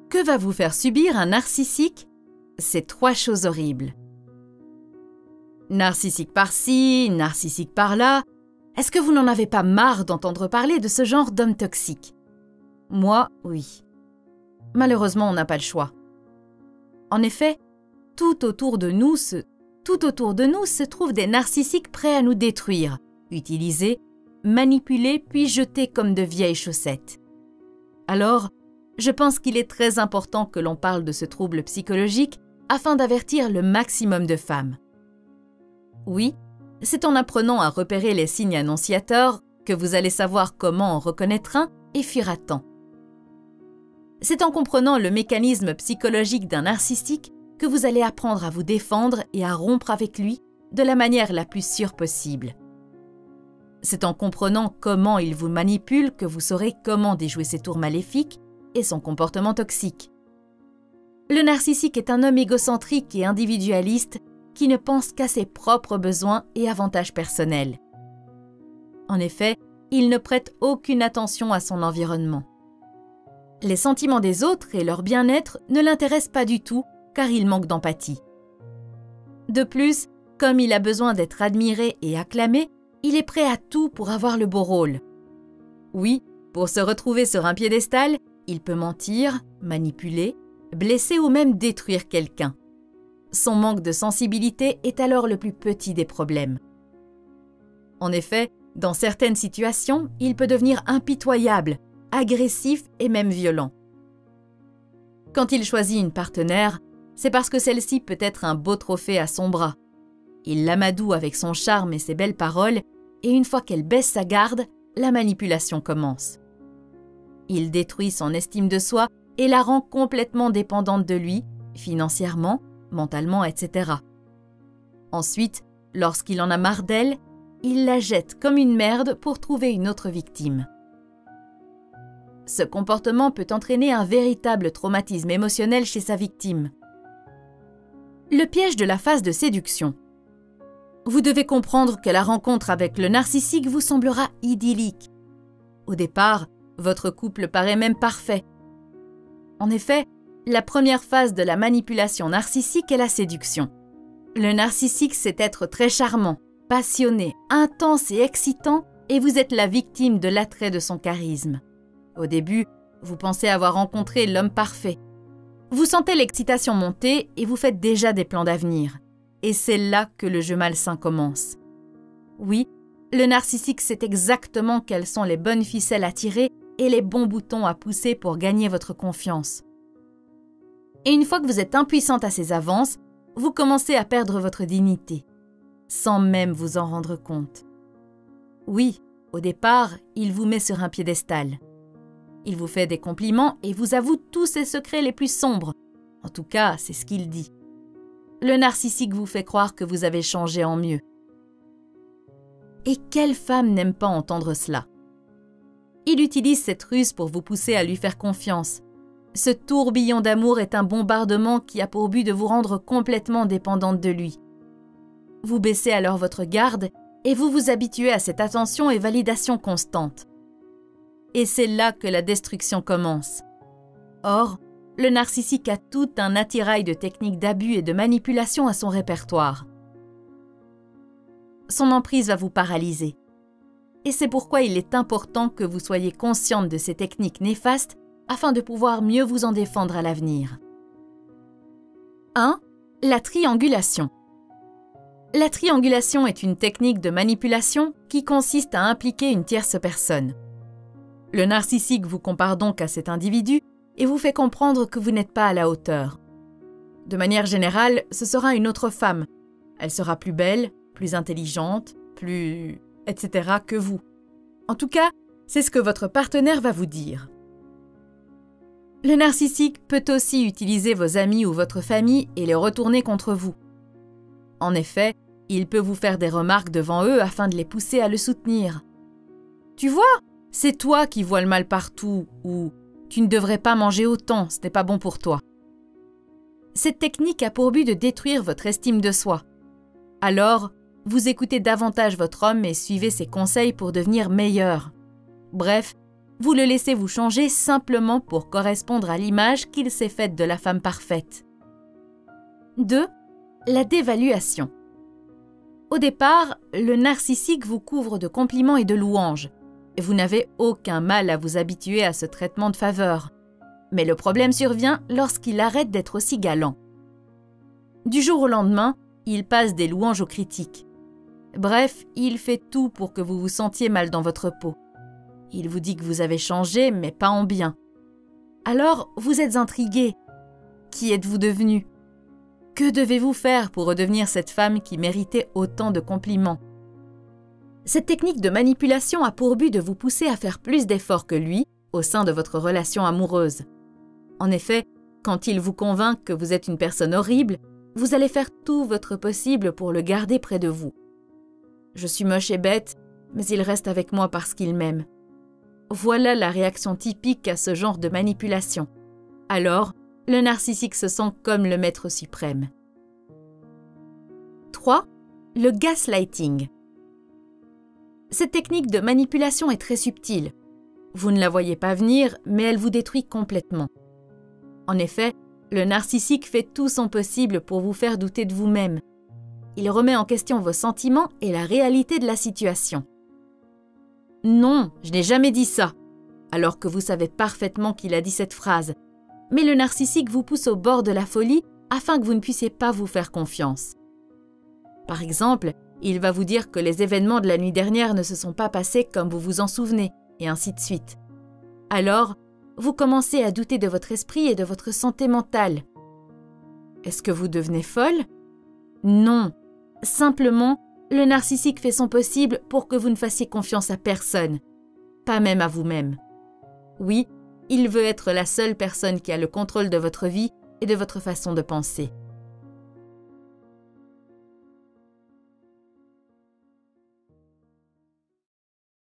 Que va vous faire subir un narcissique? C'est 3 choses horribles. Narcissique par-ci, narcissique par-là. Est-ce que vous n'en avez pas marre d'entendre parler de ce genre d'homme toxique? Moi, oui. Malheureusement, on n'a pas le choix. En effet, tout autour de nous se trouvent des narcissiques prêts à nous détruire, utilisés, manipulés puis jetés comme de vieilles chaussettes. Alors, je pense qu'il est très important que l'on parle de ce trouble psychologique afin d'avertir le maximum de femmes. Oui, c'est en apprenant à repérer les signes annonciateurs que vous allez savoir comment en reconnaître un et fuir à temps. C'est en comprenant le mécanisme psychologique d'un narcissique que vous allez apprendre à vous défendre et à rompre avec lui de la manière la plus sûre possible. C'est en comprenant comment il vous manipule que vous saurez comment déjouer ses tours maléfiques et son comportement toxique. Le narcissique est un homme égocentrique et individualiste qui ne pense qu'à ses propres besoins et avantages personnels. En effet, il ne prête aucune attention à son environnement. Les sentiments des autres et leur bien-être ne l'intéressent pas du tout car il manque d'empathie. De plus, comme il a besoin d'être admiré et acclamé, il est prêt à tout pour avoir le beau rôle. Oui, pour se retrouver sur un piédestal, il peut mentir, manipuler, blesser ou même détruire quelqu'un. Son manque de sensibilité est alors le plus petit des problèmes. En effet, dans certaines situations, il peut devenir impitoyable, agressif et même violent. Quand il choisit une partenaire, c'est parce que celle-ci peut être un beau trophée à son bras. Il l'amadoue avec son charme et ses belles paroles, et une fois qu'elle baisse sa garde, la manipulation commence. Il détruit son estime de soi et la rend complètement dépendante de lui, financièrement, mentalement, etc. Ensuite, lorsqu'il en a marre d'elle, il la jette comme une merde pour trouver une autre victime. Ce comportement peut entraîner un véritable traumatisme émotionnel chez sa victime. Le piège de la phase de séduction. Vous devez comprendre que la rencontre avec le narcissique vous semblera idyllique. Au départ, votre couple paraît même parfait. En effet, la première phase de la manipulation narcissique est la séduction. Le narcissique sait être très charmant, passionné, intense et excitant, et vous êtes la victime de l'attrait de son charisme. Au début, vous pensez avoir rencontré l'homme parfait. Vous sentez l'excitation monter et vous faites déjà des plans d'avenir. Et c'est là que le jeu malsain commence. Oui, le narcissique sait exactement quelles sont les bonnes ficelles à tirer et les bons boutons à pousser pour gagner votre confiance. Et une fois que vous êtes impuissante à ses avances, vous commencez à perdre votre dignité, sans même vous en rendre compte. Oui, au départ, il vous met sur un piédestal. Il vous fait des compliments et vous avoue tous ses secrets les plus sombres. En tout cas, c'est ce qu'il dit. Le narcissique vous fait croire que vous avez changé en mieux. Et quelle femme n'aime pas entendre cela? Il utilise cette ruse pour vous pousser à lui faire confiance. Ce tourbillon d'amour est un bombardement qui a pour but de vous rendre complètement dépendante de lui. Vous baissez alors votre garde et vous vous habituez à cette attention et validation constante. Et c'est là que la destruction commence. Or, le narcissique a tout un attirail de techniques d'abus et de manipulation à son répertoire. Son emprise va vous paralyser. Et c'est pourquoi il est important que vous soyez consciente de ces techniques néfastes afin de pouvoir mieux vous en défendre à l'avenir. 1. La triangulation. La triangulation est une technique de manipulation qui consiste à impliquer une tierce personne. Le narcissique vous compare donc à cet individu et vous fait comprendre que vous n'êtes pas à la hauteur. De manière générale, ce sera une autre femme. Elle sera plus belle, plus intelligente, plus... etc. que vous. En tout cas, c'est ce que votre partenaire va vous dire. Le narcissique peut aussi utiliser vos amis ou votre famille et les retourner contre vous. En effet, il peut vous faire des remarques devant eux afin de les pousser à le soutenir. « Tu vois, c'est toi qui vois le mal partout » ou « Tu ne devrais pas manger autant, ce n'est pas bon pour toi ». Cette technique a pour but de détruire votre estime de soi. Alors, vous écoutez davantage votre homme et suivez ses conseils pour devenir meilleur. Bref, Vous le laissez vous changer simplement pour correspondre à l'image qu'il s'est faite de la femme parfaite. 2. La dévaluation. Au départ, le narcissique vous couvre de compliments et de louanges. Et vous n'avez aucun mal à vous habituer à ce traitement de faveur. Mais le problème survient lorsqu'il arrête d'être aussi galant. Du jour au lendemain, il passe des louanges aux critiques. Bref, il fait tout pour que vous vous sentiez mal dans votre peau. Il vous dit que vous avez changé, mais pas en bien. Alors, vous êtes intrigué. Qui êtes-vous devenu? Que devez-vous faire pour redevenir cette femme qui méritait autant de compliments? Cette technique de manipulation a pour but de vous pousser à faire plus d'efforts que lui au sein de votre relation amoureuse. En effet, quand il vous convainc que vous êtes une personne horrible, vous allez faire tout votre possible pour le garder près de vous. Je suis moche et bête, mais il reste avec moi parce qu'il m'aime. Voilà la réaction typique à ce genre de manipulation. Alors, le narcissique se sent comme le maître suprême. 3. Le gaslighting. Cette technique de manipulation est très subtile. Vous ne la voyez pas venir, mais elle vous détruit complètement. En effet, le narcissique fait tout son possible pour vous faire douter de vous-même. Il remet en question vos sentiments et la réalité de la situation. Non, je n'ai jamais dit ça, alors que vous savez parfaitement qu'il a dit cette phrase. Mais le narcissique vous pousse au bord de la folie afin que vous ne puissiez pas vous faire confiance. Par exemple, il va vous dire que les événements de la nuit dernière ne se sont pas passés comme vous vous en souvenez, et ainsi de suite. Alors, vous commencez à douter de votre esprit et de votre santé mentale. Est-ce que vous devenez folle? Non. Simplement, le narcissique fait son possible pour que vous ne fassiez confiance à personne, pas même à vous-même. Oui, il veut être la seule personne qui a le contrôle de votre vie et de votre façon de penser.